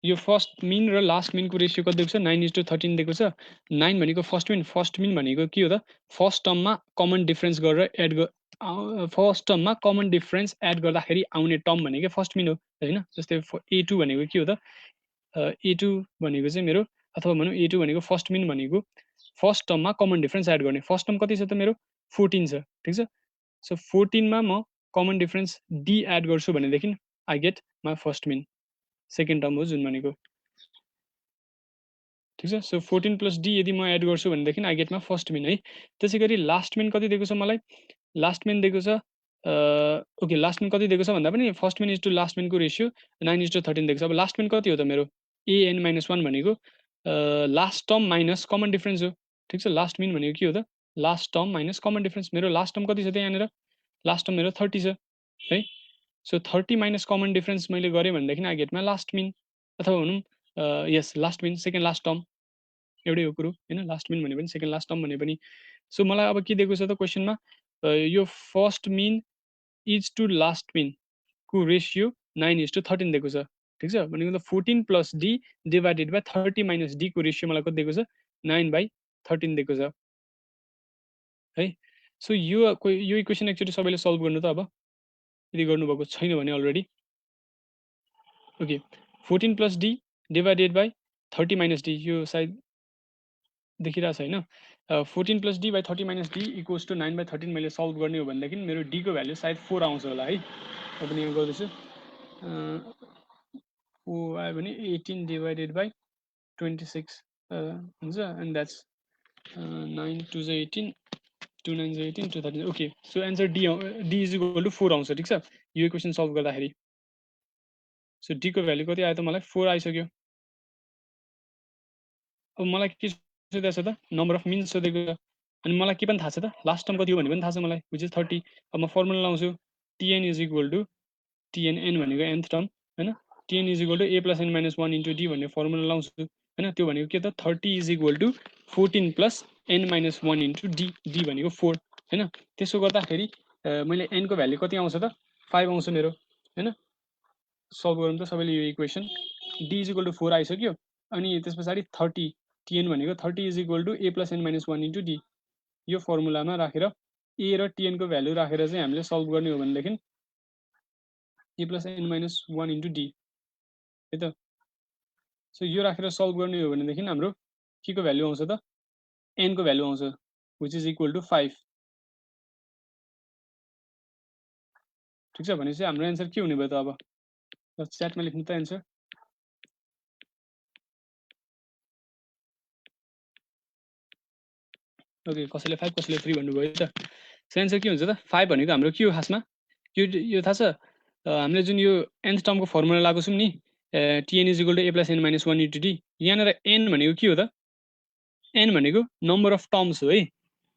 यो first mean र last मिनको रेसियो कति दिएको छ 9:13 दिएको छ 9 भनेको फर्स्ट मिन भनेको के हो त फर्स्ट टर्ममा कमन डिफरेन्स गरेर एड फर्स्ट टर्ममा कमन डिफरेन्स एड गर्दाखेरि आउने टर्म भनेको फर्स्ट मिन हो हैन जस्तै a2 भनेको के हो त a2 भनेको चाहिँ मेरो अथवा भनौँ a2 भनेको फर्स्ट मिन भनेको फर्स्ट टर्ममा कमन डिफरेन्स एड गर्ने फर्स्ट टर्म कति छ त मेरो 14 छ ठीक छ सो 14 मा म कमन डिफरेन्स d एड गर्छु भनेदेखि I get my first mean second term हो जुन भनेको ठीक छ सो 14 प्लस d यदि म एड गर्छु भनेदेखि I get my first mean है त्यसै गरी लास्ट मिन कति दिएको छ मलाई लास्ट मिन दिएको छ ओके लास्ट मिन कति दिएको छ भन्दा पनि first mean is to last मिनको रेसियो 9:13 दिएको छ अब लास्ट मिन कति हो त मेरो an-1 भनेको last term minus common difference हो ठिक छ लास्ट मिन भनेको के हो त last term minus common difference मेरो लास्ट टर्म कति छ त यहाँनिर लास्ट टर्म मेरो 30 छ है सो 30 माइनस कमन डिफरेन्स मैले गरेँ भनेदेखि I get my last mean अथवा भनौँ यस last mean second last term एउटै हो कुरो होइन लास्ट मिन भने पनि सेकेन्ड लास्ट टर्म भने पनि सो मलाई अब के दिएको छ त क्वेसनमा यो first mean is to last mean को रेसियो 9:13 दिएको छ ठिक छ भनेको त 14 plus D divided by 30 minus D को रेसियो मलाई कति दिएको छ 9/13 दिएको छ है सो यो इक्वेसन एक्चुअली सबैले सल्भ गर्नु त अब यदि गर्नुभएको छैन भने already okay 14 plus D divided by 30 minus D यो सायद देखिरहेको छ होइन 14 plus D by 30 minus D equals to 9/13 मैले सल्भ गर्ने हो भनेदेखि मेरो डीको भ्याल्यु सायद 4 आउँछ होला है म पनि यहाँ गर्दैछु आयो भने 18 डिभाइडेड बाई 26 हुन्छ and that's 9 2 18 2 9 18 2 13 okay so answer D is equal to 4 आउँछ ठिक छ यो इक्वेसन सल्भ गर्दाखेरि सो डीको भ्याल्यु कति आयो त मलाई 4 आइसक्यो अब मलाई के सोधेको छ त नम्बर अफ मिन्स सोधेको छ अनि मलाई के पनि थाहा छ त लास्ट टर्म कति हो भन्ने पनि थाहा छ मलाई विच इज 30 अब म फर्मुला लाउँछु TN is equal to TNN भनेको nth टर्म होइन TN is equal to A plus N minus 1 into D भन्ने फर्मुला लाउँछु होइन त्यो भनेको के त 30 is equal to 14 plus N minus 1 into D D भनेको 4 होइन त्यसो गर्दाखेरि मैले एनको भ्याल्यु कति आउँछ त 5 आउँछ मेरो होइन सल्भ गरौँ त सबैले यो equation D is equal to 4 आइसक्यो अनि त्यस पछाडि 30 टिएन भनेको 30 is equal to A plus N minus 1 into D यो फर्मुलामा राखेर ए र टिएनको भ्याल्यु राखेर चाहिँ हामीले सल्भ गर्ने हो भनेदेखि A plus N minus 1 into D है त सो यो राखेर सल्भ गर्ने हो भनेदेखि हाम्रो के को भ्याल्यु आउँछ त एनको भ्याल्यु आउँछ विच इज इक्वल टु 5 ठिक छ भनेपछि हाम्रो एन्सर के हुने भयो त अब च्याटमा लेख्नु त एन्सर ओके कसैले 5 कसैले 3 भन्नुभयो त सो एन्सर के हुन्छ त 5 भनेको हाम्रो के हो खासमा यो थाहा छ हामीले जुन यो nth टर्मको फर्मुला लगाएको छौँ नि TN is equal to A plus N minus 1 into D यहाँनिर एन भनेको के हो त एन भनेको नम्बर अफ टर्म्स हो है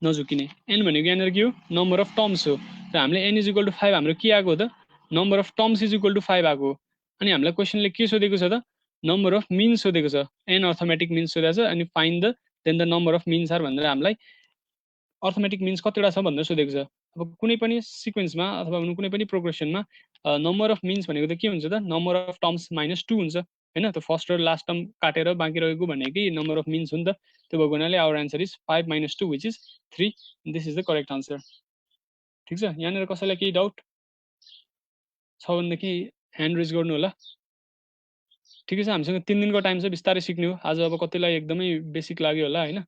नझुकिने एन भनेको यहाँनिर के हो नम्बर अफ टर्म्स हो र हामीले एन इज इक्वल टु 5 हाम्रो के आएको हो त number of terms is equal to 5 आएको हो अनि हामीलाई क्वेसनले के सोधेको छ त नम्बर अफ मिन्स सोधेको छ एन अर्थमेटिक मिन्स सोधेको छ अनि find the then the number of means are भनेर हामीलाई अर्थमेटिक मिन्स कतिवटा छ भनेर सोधेको छ अब कुनै पनि सिक्वेन्समा अथवा कुनै पनि प्रोग्रेसनमा नम्बर अफ मिन्स भनेको त के हुन्छ त नम्बर अफ टर्म्स माइनस 2 हुन्छ होइन त फर्स्ट र लास्ट टर्म काटेर बाँकी रहेको भनेकै नम्बर अफ मिन्स हो नि त त्यो भएको हुनाले our answer is 5 minus 2 which is 3 this is the correct answer ठिक छ यहाँनिर कसैलाई केही डाउट छ भनेदेखि ह्यान्ड रेज गर्नु होला ठिकै छ हामीसँग 3 दिनको टाइम छ बिस्तारै सिक्ने हो आज अब कतिलाई एकदमै बेसिक लाग्यो होला होइन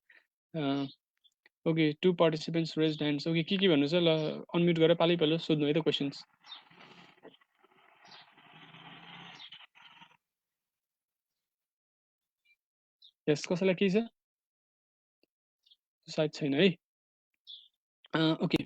okay 2 participants raised hands okay के भन्नु छ ल अनम्युट गरेर पालै पालो सोध्नु है त क्वेसन्स यस कसैलाई केही छ सायद छैन है ओके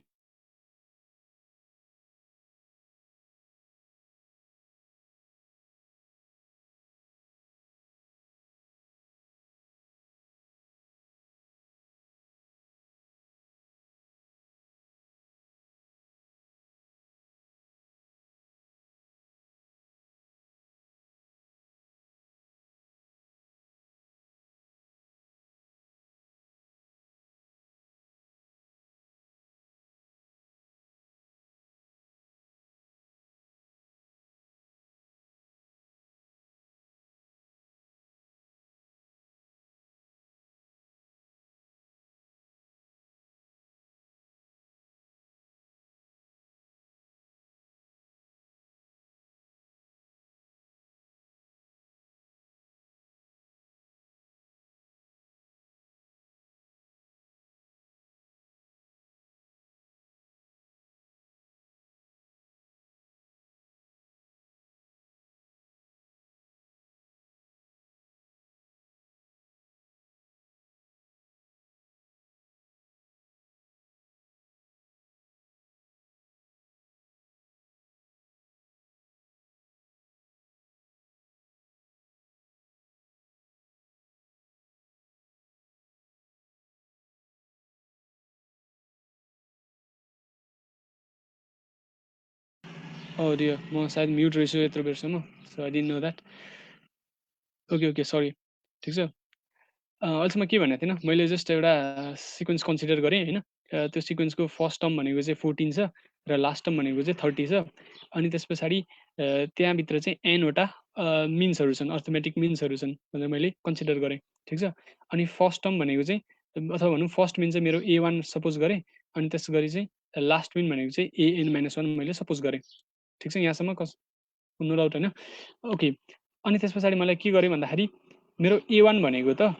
Oh dear, म सायद म्युट रहेछु यत्रो बेरसम्म, so I didn't know that. Okay sorry, ठिक छ। अहिलेसम्म के भनेको थिएन, मैले जस्ट एउटा सिक्वेन्स कन्सिडर गरेँ होइन। त्यो सिक्वेन्सको फर्स्ट टर्म भनेको चाहिँ 14 छ र लास्ट टर्म भनेको चाहिँ 30 छ। अनि त्यस पछाडि त्यहाँभित्र चाहिँ एनवटा मिन्सहरू छन्, अर्थमेटिक मिन्सहरू छन् भनेर मैले कन्सिडर गरेँ, ठिक छ। अनि फर्स्ट टर्म भनेको चाहिँ अथवा भनौँ फर्स्ट मिन चाहिँ मेरो A1 सपोज गरेँ, अनि त्यस गरी चाहिँ लास्ट मिन भनेको चाहिँ AN-1 मैले सपोज गरेँ, ठिक छ। यहाँसम्म नो डाउट होइन? ओके। अनि त्यस पछाडि मलाई के गरेँ भन्दाखेरि मेरो A1 भनेको त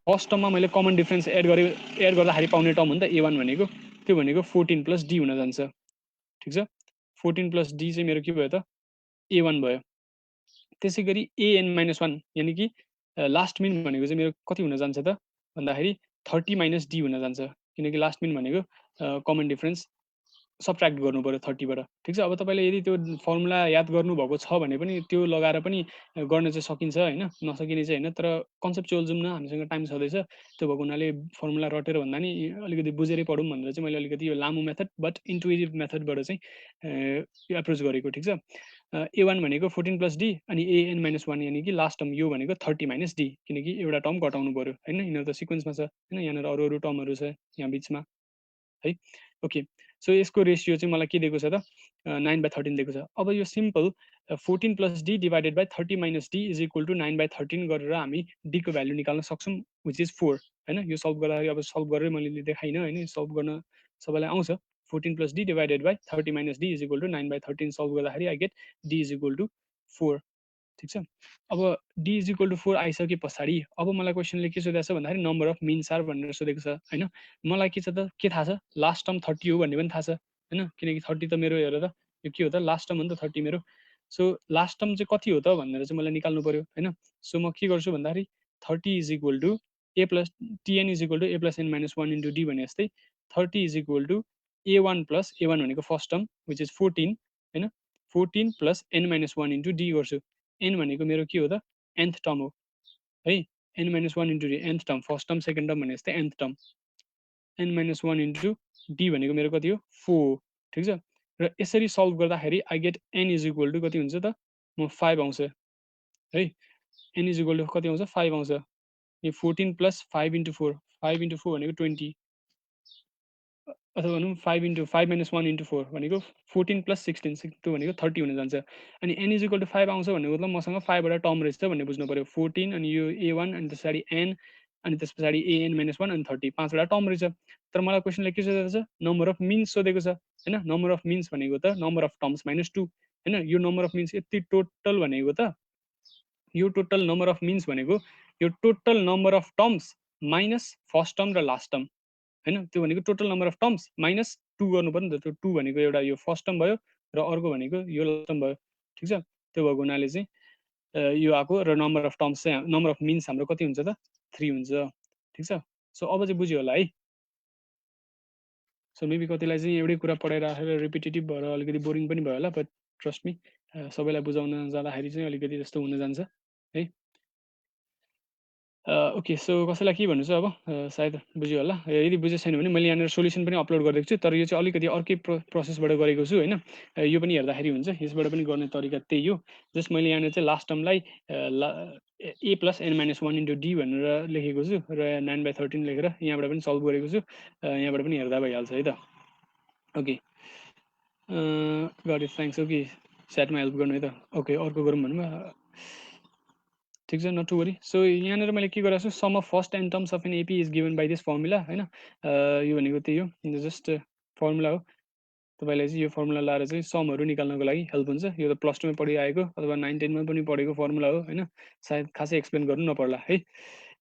फर्स्ट टर्ममा मैले कमन डिफ्रेन्स एड गर्दाखेरि पाउने टर्म हो नि त A1 भनेको, त्यो भनेको 14 प्लस D हुन जान्छ, ठिक छ। 14 प्लस D चाहिँ मेरो के भयो त A1 भयो। त्यसै गरी AN-1 यानि कि लास्ट मिन भनेको चाहिँ मेरो कति हुन जान्छ त भन्दाखेरि 30 - D हुन जान्छ, किनकि लास्ट मिन भनेको कमन डिफ्रेन्स सब्ट्र्याक्ट गर्नु पऱ्यो 30 बाट, ठिक छ। अब तपाईँले यदि त्यो फर्मुला याद गर्नुभएको छ भने पनि त्यो लगाएर पनि गर्न चाहिँ सकिन्छ होइन, नसकिने चाहिँ होइन। तर कन्सेप्चुअल जाउँ न, हामीसँग टाइम छँदैछ, त्यो भएको हुनाले फर्मुला रटेर भन्दा नि अलिकति बुझेरै पढौँ भनेर चाहिँ मैले अलिकति यो लामो मेथड बट इन्टुइटिभ मेथडबाट चाहिँ एप्रोच गरेको, ठिक छ। A1 भनेको 14 प्लस D अनि AN-1 यानि कि लास्ट टर्म यो भनेको 30 - D, किनकि एउटा टर्म घटाउनु पऱ्यो होइन, यिनीहरू त सिक्वेन्समा छ होइन, यहाँनिर अरू टर्महरू छ यहाँ बिचमा है। ओके, सो यसको रेसियो चाहिँ मलाई के दिएको छ त 9/13 दिएको छ। अब यो simple 14 plus D divided by 30 - D is equal to 9/13 गरेर हामी D को भ्यालु निकाल्न सक्छौँ, विच इज 4 होइन। यो सल्भ गर्दाखेरि अब सल्भ गरेर मैले देखाइनँ होइन, सल्भ गर्न सबैलाई आउँछ। 14 plus D divided by 30 - D is equal to 9/13 solve गर्दाखेरि I get D is equal to 4, ठिक छ। अब D इज इक्वल टु 4 आइसके पछाडि अब मलाई क्वेसनले के सोधेको छ भन्दाखेरि नम्बर अफ मिन्स आर भनेर सोधेको छ होइन। मलाई के छ त, के थाहा छ, लास्ट टर्म 30 हो भन्ने पनि थाहा छ होइन, किनकि 30 त मेरो हेर त यो के हो त लास्ट टर्म हो नि त 30 मेरो। सो लास्ट टर्म चाहिँ कति हो त भनेर चाहिँ मलाई निकाल्नु पऱ्यो होइन। सो म के गर्छु भन्दाखेरि 30 is equal to TN is equal to A plus N-1 into D भने जस्तै 30 is equal to A1 plus A1 भनेको फर्स्ट टर्म विच इज 14 होइन, 14 प्लस N-1 इन्टु D गर्छु। N भनेको मेरो के हो त nth टर्म हो है, N-1 into D nth term, first term second term भने जस्तै nth term, N-1 into D भनेको मेरो कति हो 4, ठिक छ। र यसरी सल्भ गर्दाखेरि I get N is equal to कति हुन्छ त म 5 आउँछ है, N इज इक्वल टु कति आउँछ 5 आउँछ। यो 14 प्लस 5 इन्टु 4, 5 इन्टु 4 भनेको 20, अथवा भनौँ 5 इन्टु 5 - 1 इन्टु 4 भनेको 14 प्लस 16 त्यो भनेको 30 हुन जान्छ। अनि N इज इक्वल टु 5 आउँछ भन्ने मतलब मसँग 5 वटा टर्म रहेछ भन्ने बुझ्नु पऱ्यो। 14 अनि यो A1 अनि त्यस पछाडि N अनि त्यस पछाडि AN-1 अनि 30, 5 वटा टर्म रहेछ। तर मलाई क्वेसनले के सोधेको छ, नम्बर अफ मिन्स सोधेको छ होइन। नम्बर अफ मिन्स भनेको त नम्बर अफ टर्म्स माइनस 2 होइन। यो नम्बर अफ मिन्स यति टोटल भनेको त यो टोटल नम्बर अफ मिन्स भनेको यो total number of terms minus first term र लास्ट टर्म होइन। त्यो भनेको total number of terms minus 2 गर्नु पर्यो नि त। त्यो 2 भनेको एउटा यो फर्स्ट टर्म भयो र अर्को भनेको यो लास्ट टर्म भयो, ठिक छ। त्यो भएको हुनाले चाहिँ यो आएको र नम्बर अफ टर्म्स चाहिँ नम्बर अफ मिन्स हाम्रो कति हुन्छ त 3 हुन्छ, ठिक छ। सो अब चाहिँ बुझ्यो होला है। सो मेबी कतिलाई चाहिँ एउटै कुरा पढाइराखेर रिपिटेटिभ भएर अलिकति बोरिङ पनि भयो होला, बट ट्रस्ट मी सबैलाई बुझाउन जाँदाखेरि चाहिँ अलिकति त्यस्तो हुन जान्छ है। ओके, सो कसैलाई के भन्नु छ अब सायद बुझ्यो होला। यदि बुझेको छैन भने मैले यहाँनिर सोल्युसन पनि अपलोड गरिदिएको छु, तर यो चाहिँ अलिकति अर्कै प्रोसेसबाट गरेको छु होइन। यो पनि हेर्दाखेरि हुन्छ, यसबाट पनि गर्ने तरिका त्यही हो। जस्ट मैले यहाँनिर चाहिँ लास्ट टर्मलाई A plus N-1 into D भनेर लेखेको छु र 9/13 लेखेर यहाँबाट पनि सल्भ गरेको छु, यहाँबाट पनि हेर्दा भइहाल्छ है त। Okay, got it, thanks. Okay, च्याटमा हेल्प गर्नु है त। ओके, अर्को गरौँ भन्नु, ठिक छ, नट टु वरी। सो यहाँनिर मैले के गरेको छु, sum of first N terms of an AP is given by this formula होइन। यो भनेको त्यही हो, जस्ट फर्मुला हो। तपाईँलाई चाहिँ यो फर्मुला लाएर चाहिँ समहरू निकाल्नको लागि हेल्प हुन्छ। यो त प्लस 2मा पढिआएको अथवा 9, 10मा पनि पढेको फर्मुला हो होइन, सायद खासै एक्सप्लेन गर्नु नपर्ला है।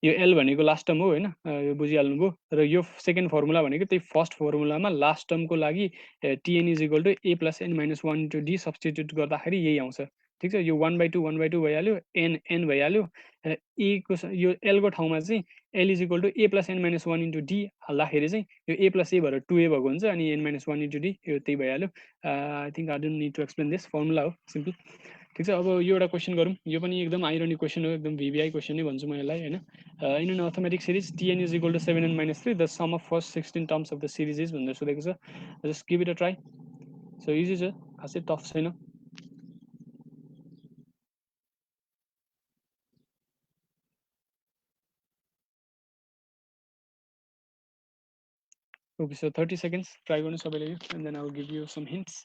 यो एल भनेको लास्ट टर्म हो होइन, यो बुझिहाल्नुभयो। र यो सेकेन्ड फर्मुला भनेको त्यही फर्स्ट फर्मुलामा लास्ट टर्मको लागि TN is equal to A plus N-1 into D substitute गर्दाखेरि यही आउँछ, ठिक छ। यो 1/2 भइहाल्यो, एन भइहाल्यो। ए को यो एलको ठाउँमा चाहिँ L is equal to A plus N-1 into D हाल्दाखेरि चाहिँ यो A प्लस A भएर 2A भएको हुन्छ अनि N-1 इन्टु D यो त्यही भइहाल्यो। I think I don't need to explain this, formula हो सिम्पल, ठिक छ। अब यो एउटा क्वेसन गरौँ, यो पनि एकदम आइरोनिक क्वेसन हो, एकदम VBI क्वेसन नै भन्छु म यसलाई होइन। In an arithmetic series TN is equal to 7n - 3 the sum of first 16 terms of the series is भनेर सोधेको छ। Just give it a try. So easy छ, खासै टफ छैन। Okay, so 30 seconds. Try गर्नु सबैले यो, and then I will give you some hints.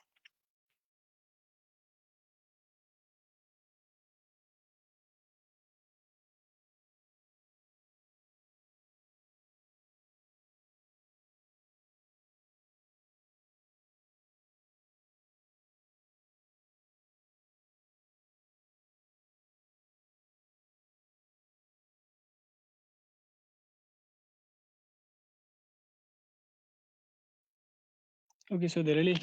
Okay, so धेरैले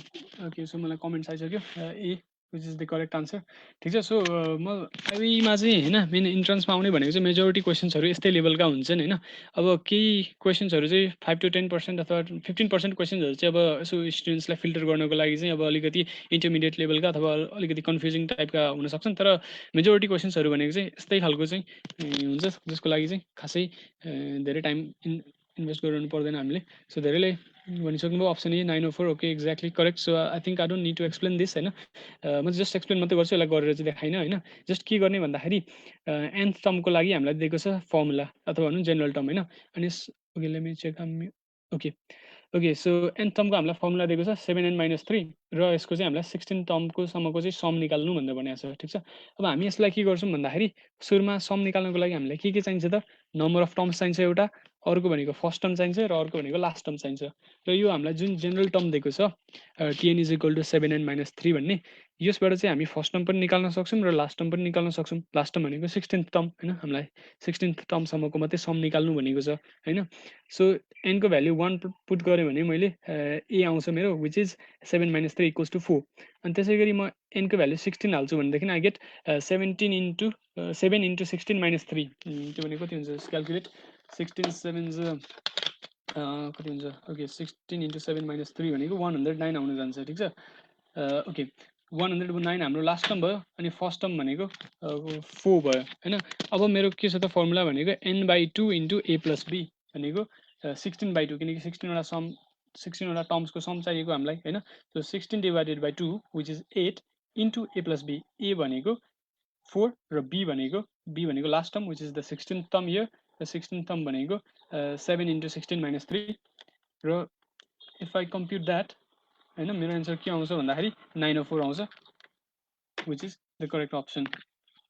okay, so मलाई कमेन्ट्स आइसक्यो A which is the correct answer ठिक छ। सो म अबमा चाहिँ होइन मेन इन्ट्रान्समा आउने भनेको चाहिँ मेजोरिटी क्वेसन्सहरू यस्तै लेभलका हुन्छन् होइन। अब केही क्वेसन्सहरू चाहिँ 5 to 10% अथवा 15% क्वेसन्सहरू चाहिँ अब यसो स्टुडेन्ट्सलाई फिल्टर गर्नको लागि चाहिँ अब अलिकति इन्टरमिडिएट लेभलका अथवा अलिकति कन्फ्युजिङ टाइपका हुनसक्छन्, तर मेजोरिटी क्वेसन्सहरू भनेको चाहिँ यस्तै खालको चाहिँ हुन्छ, जसको लागि चाहिँ खासै धेरै टाइम इन्भेस्ट गर्नु पर्दैन हामीले। सो धेरैले भनिसक्नुभयो option A 904 okay exactly correct. So I think I don't need to explain this होइन, म जस्ट एक्सप्लेन मात्रै गर्छु, यसलाई गरेर चाहिँ देखाइन होइन। जस्ट के गर्ने भन्दाखेरि एन्थ टर्मको लागि हामीलाई दिएको छ फर्मुला अथवा भनौँ जेनरल टर्म होइन। अनि okay let me check okay okay so nth टर्मको हामीलाई फर्मुला दिएको छ 7n-3 र यसको चाहिँ हामीलाई 16 टर्मको सम्मको चाहिँ सम निकाल्नु भनेर भनेको छ ठिक छ। अब हामी यसलाई के गर्छौँ भन्दाखेरि सुरुमा सम निकाल्नको लागि हामीलाई के चाहिन्छ त, नम्बर अफ टर्म्स चाहिन्छ एउटा, अर्को भनेको फर्स्ट टर्म चाहिन्छ र अर्को भनेको लास्ट टर्म चाहिन्छ। र यो हामीलाई जुन जेनरल टर्म दिएको छ TN is equal to 7n-3 भन्ने, यसबाट चाहिँ हामी फर्स्ट टर्म पनि निकाल्न सक्छौँ र लास्ट टर्म पनि निकाल्न सक्छौँ। लास्ट टर्म भनेको 16th टर्म होइन, हामीलाई 16th टर्मसम्मको मात्रै सम निकाल्नु भनेको छ होइन। सो एनको भ्याल्यु 1 पुट गऱ्यो भने मैले ए आउँछ मेरो विच इज 7-3 = 4। अनि त्यसै गरी म एनको भ्याल्यु 16 हाल्छु भनेदेखि आई गेट 17 इन्टु 7 इन्टु 16-3 त्यो भनेको कति हुन्छ क्यालकुलेट 16 7 कति हुन्छ ओके 16 इन्टु 7-3 भनेको 109 आउनु जान्छ ठिक छ। ओके 109 हाम्रो लास्ट टर्म भयो अनि फर्स्ट टर्म भनेको 4 भयो होइन। अब मेरो के छ त फर्मुला भनेको n/2 into a plus b भनेको 16/2 किनकि 16वटा टर्म्सको सम चाहिएको हामीलाई होइन। So 16 divided by 2 which is 8 into a plus b, a भनेको 4 र b भनेको last term which is the 16th term year र 16th टर्म भनेको 7 इन्टु 16-3 र इफ आई कम्प्युट द्याट होइन मेरो एन्सर के आउँछ भन्दाखेरि 904 आउँछ which is the correct option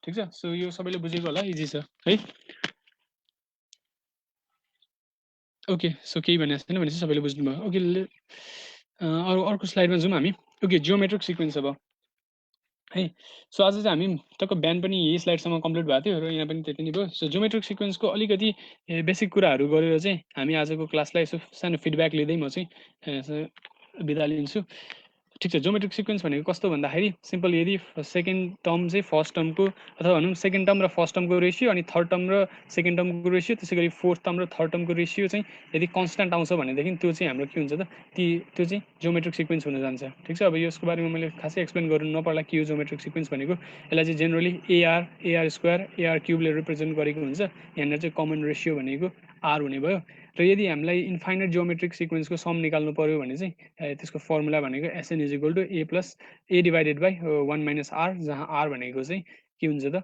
ठिक छ। सो यो सबैले बुझेको होला, इजी छ है। ओके सो केही भनेको छैन भने चाहिँ सबैले बुझ्नुभयो। ओके अर्को स्लाइडमा जाउँ हामी। ओके जियोमेट्रिक सिक्वेन्स अब है। सो आज चाहिँ हामी टक्क बिहान पनि यही स्लाइडसम्म कम्प्लिट भएको थियो र यहाँ पनि त्यति नै भयो। सो जियोमेट्रिक सिक्वेन्सको अलिकति बेसिक कुराहरू गरेर चाहिँ हामी आजको क्लासलाई यसो सानो फिडब्याक लिँदै म चाहिँ बिदा लिन्छु ठिक छ। जियोमेट्रिक सिक्वेन्स भनेको कस्तो भन्दाखेरि सिम्पल यदि सेकेन्ड टर्म चाहिँ फर्स्ट टर्मको अथवा भनौँ सेकेन्ड टर्म र फर्स्ट टर्मको रेसियो अनि थर्ड टर्म र सेकेन्ड टर्मको रेसियो, त्यसै गरी फोर्थ टर्म र थर्ड टर्मको रेसियो चाहिँ यदि कन्सट्यान्ट आउँछ भनेदेखि त्यो चाहिँ हाम्रो के हुन्छ त त्यो चाहिँ जियोमेट्रिक सिक्वेन्स हुन जान्छ ठिक छ। अब यसको बारेमा मैले खासै एक्सप्लेन गर्नु नपर्ला के हो जियोमेट्रिक सिक्वेन्स भनेको। यसलाई चाहिँ जेनरली एआर स्क्वायर एआर क्युबले रिप्रेजेन्ट गरेको हुन्छ। यहाँनिर चाहिँ कमन रेसियो भनेको आर हुने भयो। र यदि हामीलाई इन्फाइनाइट जियोमेट्रिक सिक्वेन्सको सम निकाल्नु पर्यो भने चाहिँ त्यसको फर्मुला भनेको SN is equal to A plus A divided by 1 minus R, जहाँ आर भनेको चाहिँ के हुन्छ त,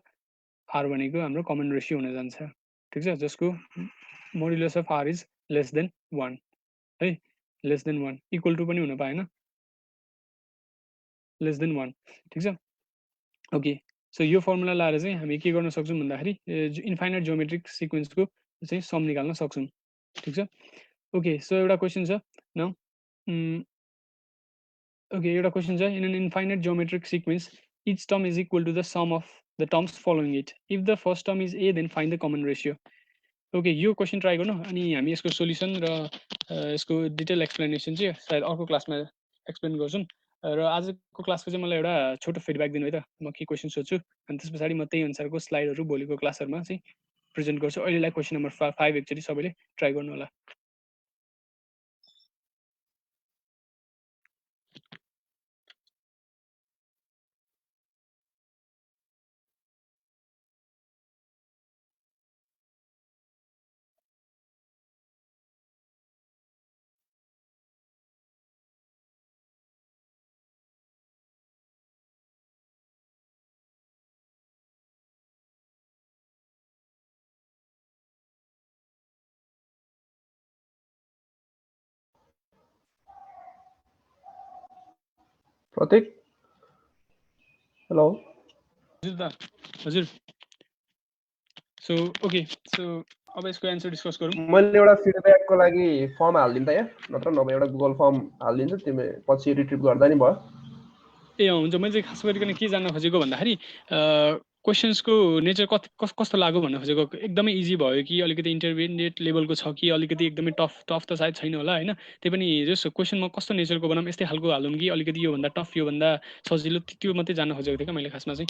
आर भनेको हाम्रो कमन रेसियो हुन जान्छ ठिक छ, जसको modulus of R is less than 1 है। लेस देन 1 इक्वल टु पनि हुन पाएन, लेस देन 1 ठिक छ। ओके सो यो फर्मुला लाएर चाहिँ हामी के गर्न सक्छौँ भन्दाखेरि इन्फाइनाइट जियोमेट्रिक सिक्वेन्सको चाहिँ सम निकाल्न सक्छौँ ठिक छ। ओके सो एउटा क्वेसन छ न, ओके एउटा क्वेसन छ in an infinite geometric sequence each term is equal to the sum of the terms following it if the first term is A then find the common ratio. Okay यो question try गर्नु अनि हामी यसको solution र यसको detail explanation चाहिँ सायद अर्को क्लासमा एक्सप्लेन गर्छौँ। र आजको क्लासको चाहिँ मलाई एउटा छोटो फिडब्याक दिनु है त, म के क्वेसन सोध्छु अनि त्यस पछाडि म त्यही अनुसारको स्लाइडहरू भोलिको क्लासहरूमा चाहिँ प्रेजेन्ट गर्छु। अहिलेलाई क्वेसन नम्बर 5 एकचोटि सबैले ट्राई गर्नु होला। प्रतीक हेलो हजुर दा हजुर सो ओके सो अब यसको एन्सर डिस्कस गरौँ मैले एउटा फिडब्याकको लागि फर्म हालिदिउँ त यहाँ नत्र नभए एउटा गुगल फर्म हालिदिन्छु तिमी पछि रिट्रिभ गर्दा नि भयो ए हुन्छ मैले चाहिँ खास गरिकन के जान्न खोजेको भन्दाखेरि क्वेसन्सको नेचर कस्तो लाग्यो भन्न खोजेको एकदमै इजी भयो कि अलिकति इन्टरमिडिएट लेभलको छ कि अलिकति एकदमै टफ टफ त सायद छैन होला होइन त्यही पनि जस क्वेसनमा कस्तो नेचरको बनाऊँ यस्तै खालको हालौँ कि अलिकति योभन्दा टफ योभन्दा सजिलो त्यो मात्रै जान्न खोजेको थिएँ क्या मैले खासमा चाहिँ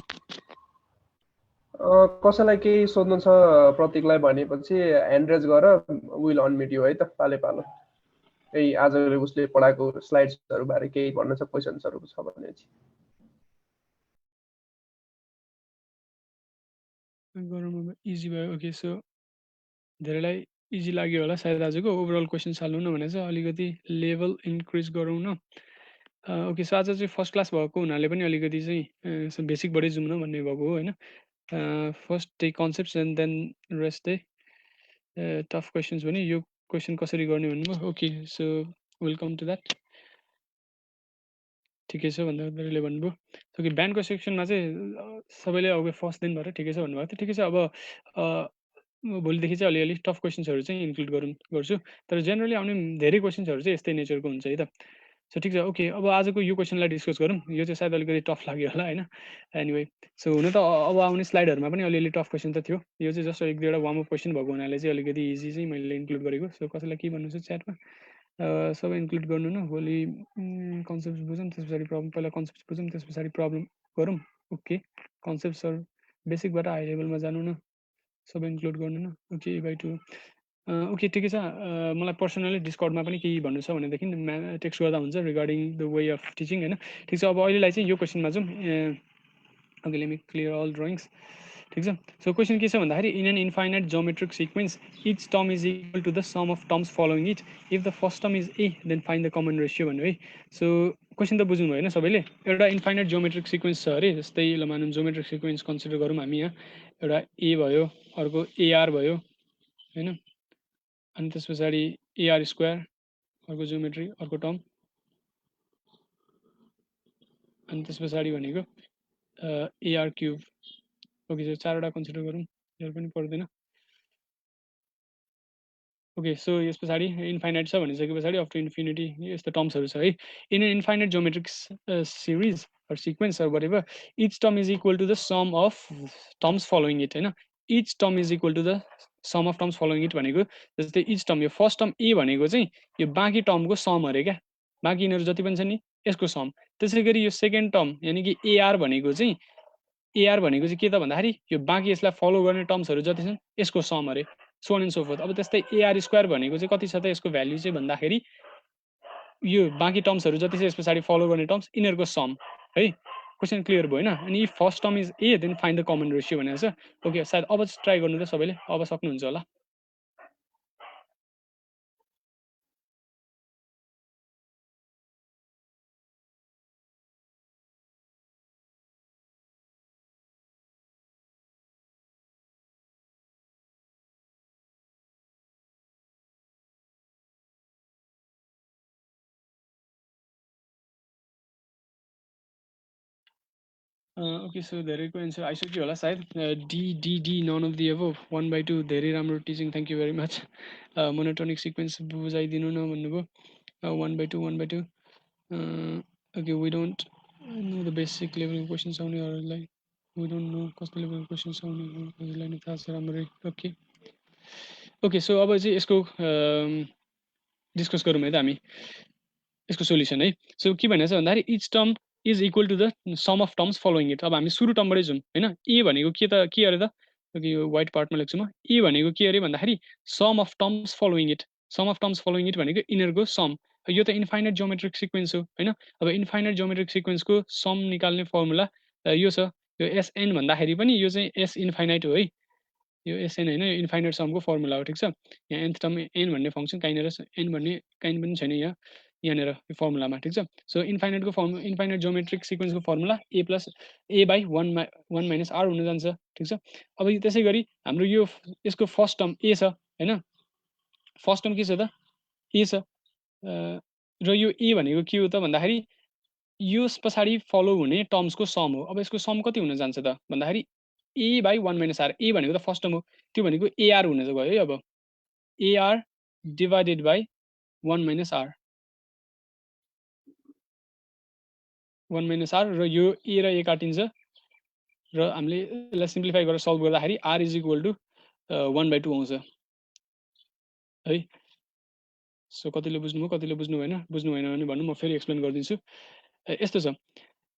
कसैलाई केही सोध्नु छ प्रतीकलाई भनेपछि ह्यान्ड रेज गर विल अनमिट यु है त पाले पालो केही आज उसले पढाएको स्लाइड्सहरू बारे केही भन्नु छ क्वेसन्सहरू छ भने चाहिँ गरौँ इजी भयो ओके सो धेरैलाई इजी लाग्यो होला सायद आजको ओभरअल क्वेसन्स हाल्नु न भने चाहिँ अलिकति लेभल इन्क्रिज गरौँ न ओके सो आज चाहिँ फर्स्ट क्लास भएको हुनाले पनि अलिकति चाहिँ बेसिकबाटै जाउँ न भन्ने भएको हो होइन फर्स्ट त्यही कन्सेप्ट्स एन्ड देन रेस्ट त्यही टफ क्वेसन्स भने यो क्वेसन कसरी गर्ने भन्नुभयो okay so welcome to that ठिकै छ भन्दा धेरैले भन्नुभयो ओके बिहानको सेक्सनमा चाहिँ सबैले अब फर्स्ट दिन भएर ठिकै छ भन्नुभएको थियो ठिकै छ अब भोलिदेखि चाहिँ अलिअलि टफ क्वेसन्सहरू चाहिँ इन्क्लुड गर्छु तर जेनरली आउने धेरै क्वेसन्सहरू चाहिँ यस्तै नेचरको हुन्छ है त सो ठिक छ ओके अब आजको यो क्वेसनलाई डिस्कस गरौँ यो चाहिँ सायद अलिकति टफ लाग्यो होला होइन एनिवे सो हुन त अब आउने स्लाइडहरूमा पनि अलिअलि टफ क्वेसन त थियो यो चाहिँ जस्ट एक दुईवटा वार्मअप क्वेसन भएको हुनाले चाहिँ अलिकति इजी चाहिँ मैले इन्क्लुड गरेको सो कसैलाई के भन्नु छ च्याटमा सबै इन्क्लुड गर्नु न भोलि कन्सेप्ट बुझौँ त्यस पछाडि प्रब्लम पहिला कन्सेप्ट बुझौँ त्यस पछाडि प्रब्लम गरौँ ओके कन्सेप्ट्सहरू बेसिकबाट हाई लेभलमा जानु न सबै इन्क्लुड गर्नु न ओके बाई टू ओके ठिकै छ मलाई पर्सनली डिस्कर्डमा पनि केही भन्नु छ भनेदेखि टेक्स्ट गर्दा हुन्छ regarding the way of teaching होइन ठिक छ अब अहिलेलाई चाहिँ यो क्वेसनमा जाउँ okay let me clear all drawings ठिक छ सो क्वेसन के छ भन्दाखेरि in an infinite geometric sequence each term is equal to the sum of terms following it if the first term is A then find the common ratio भन्यो है so question त बुझ्नु भयो होइन सबैले एउटा इन्फाइनाइट जोमेट्रिक सिक्वेन्स छ अरे जस्तै ल मानौँ जोमेट्रिक सिक्वेन्स कन्सिडर गरौँ हामी यहाँ एउटा ए भयो अर्को एआर भयो होइन अनि त्यस पछाडि एआर स्क्वायर अर्को जोमेट्री अर्को टर्म अनि त्यस पछाडि भनेको एआर क्युब ओके सो चारवटा कन्सिडर गरौँ यो पनि पर्दैन ओके सो यस पछाडि इन्फाइनाइट छ भनिसके पछाडि अप टु इन्फिनिटी यस्तो टर्म्सहरू छ है in an infinite geometric series or sequence or whatever each term is equal to the sum of terms following it होइन each term is equal to the sum of terms following it भनेको जस्तै each term यो first term ए भनेको चाहिँ यो बाँकी टर्मको some अरे क्या बाँकी यिनीहरू जति पनि छ नि यसको सम त्यसै गरी यो सेकेन्ड टर्म यानि कि एआर भनेको चाहिँ के त भन्दाखेरि यो बाँकी यसलाई फलो गर्ने टर्म्सहरू जति छन् यसको सम अरे सो एन्ड सो फोर्थ अब त्यस्तै एआर स्क्वायर भनेको चाहिँ कति छ त यसको भ्याल्यु चाहिँ भन्दाखेरि यो बाँकी टर्म्सहरू जति छ यस पछाडि फलो गर्ने टर्म्स यिनीहरूको सम है क्वेसन क्लियर भयो होइन अनि if first term is A then find the common ratio भनेको छ ओके सायद अब ट्राई गर्नु त सबैले अब सक्नुहुन्छ होला ओके सो धेरैको एन्सर आइसक्यो होला सायद डी नन अफ दि अब 1/2 धेरै राम्रो teaching thank you very much monotonic sequence बुझाइदिनु न भन्नुभयो 1/2 1/2 okay we don't know the basic लेभलको क्वेसन्स आउनेहरूलाई वी डोन्ट नो कस्तो लेभलको क्वेसन्स आउनेहरूलाई नै थाहा छ राम्ररी ओके ओके सो अब चाहिँ यसको डिस्कस गरौँ है त हामी यसको सोल्युसन है सो के भनेको छ भन्दाखेरि each term is equal to the sum of terms following it अब हामी सुरु टर्मबाटै जाउँ होइन ए भनेको के अरे त यो व्हाइट पार्टमा लेख्छु म ए भनेको के अरे भन्दाखेरि sum of terms following it sum of terms following it भनेको यिनीहरूको सम यो त इन्फाइनाइट जोमेट्रिक सिक्वेन्स हो होइन अब इन्फाइनाइट जोमेट्रिक सिक्वेन्सको सम निकाल्ने फर्मुला यो छ यो एसएन भन्दाखेरि पनि यो चाहिँ एस इन्फाइनाइट हो है यो एसएन होइन यो इन्फाइनाइट समको फर्मुला हो ठिक छ यहाँ एन्थ टर्म एन भन्ने फङ्सन कहीँनिर एन भन्ने कहीँ पनि छैन यहाँनिर यो फर्मुलामा ठिक छ सो इन्फाइनाइट जोमेट्रिक सिक्वेन्सको formula A plus A by one minus R हुन जान्छ ठिक छ अब त्यसै गरी हाम्रो यो यसको फर्स्ट टर्म ए छ होइन फर्स्ट टर्म के छ त ए छ र यो ए भनेको के हो त भन्दाखेरि यो पछाडि फलो हुने टर्म्सको सम हो। अब यसको सम कति हुन जान्छ त भन्दाखेरि a by 1 minus r। a भनेको त फर्स्ट टर्म हो, त्यो भनेको ar हुन गयो है। अब ar divided by 1 minus r, 1 minus r, र यो a र a काटिन्छ र हामीले यसलाई सिम्प्लिफाई गरेर सल्भ गर्दाखेरि r इज इक्वल टु 1/2 आउँछ है। सो कतिले बुझ्नुभयो, कतिले बुझ्नु भएन, बुझ्नु भएन भने भन्नु, म फेरि एक्सप्लेन गरिदिन्छु। यस्तो छ,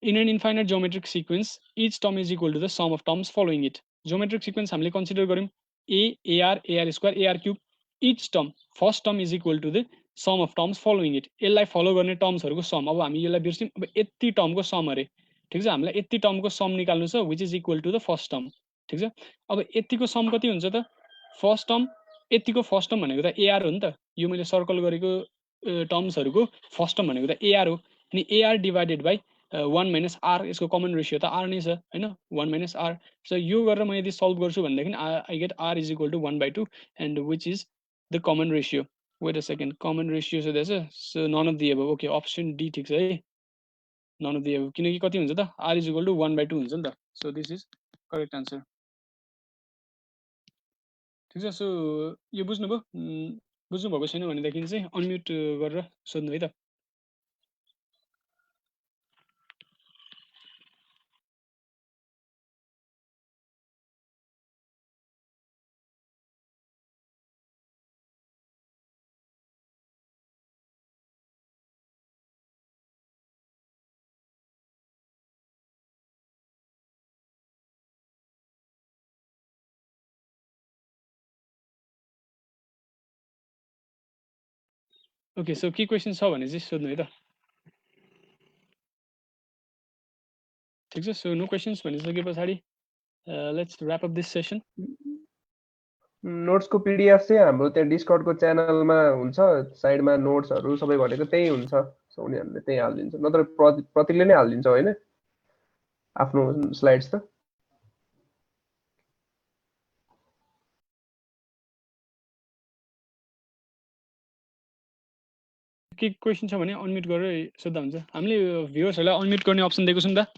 in an infinite geometric sequence each term is equal to the sum of terms following it. Geometric sequence हामीले कन्सिडर गर्यौँ a ar ar square ar cube, each term first term is equal to the sum of terms following it. यसलाई follow गर्ने टर्म्सहरूको some. अब हामी यसलाई बिर्स्यौँ, अब यति टर्मको सम अरे, ठिक छ। हामीलाई यति टर्मको सम निकाल्नु छ which is equal to the first term, ठिक छ। अब यतिको सम कति हुन्छ त, फर्स्ट टर्म यतिको फर्स्ट टर्म भनेको त ar हो नि त। यो मैले सर्कल गरेको टर्म्सहरूको फर्स्ट टर्म भनेको त ar हो। अनि ar divided by 1 minus r, यसको कमन रेसियो त r नै छ होइन, 1 माइनस r। सो यो गरेर म यदि सल्भ गर्छु भनेदेखि I get r is equal to 1/2 and which is the common ratio. Wait a second, common ratio सोधेछ। So none of the above. Okay, option D ठिक छ है, नन अफ दि एबभ। किनकि कति हुन्छ त, r इज इक्वल टु 1/2 हुन्छ नि त। So this is correct answer, ठिक छ। सो यो बुझ्नुभयो, बुझ्नुभएको छैन भनेदेखि चाहिँ अनम्युट गरेर सोध्नु है त। ओके, सो के क्वेसन छ भने चाहिँ सोध्नु है त, ठिक छ। सो नो क्वेसन्स भनिसके पछाडि let's wrap up this session. नोट्सको पिडिएफ चाहिँ हाम्रो त्यहाँ डिस्कर्डको च्यानलमा हुन्छ, साइडमा नोट्सहरू सबै भनेको त्यही हुन्छ। सो उनीहरूले त्यही हालिदिन्छ, नत्र प्रतीकले नै हालिदिन्छ होइन आफ्नो स्लाइड्स त। के क्वेसन छ भने अनम्युट गरेर सोध्दा हुन्छ। हामीले भ्युअर्सहरूलाई अनम्युट गर्ने अप्सन दिएको छौँ नि त।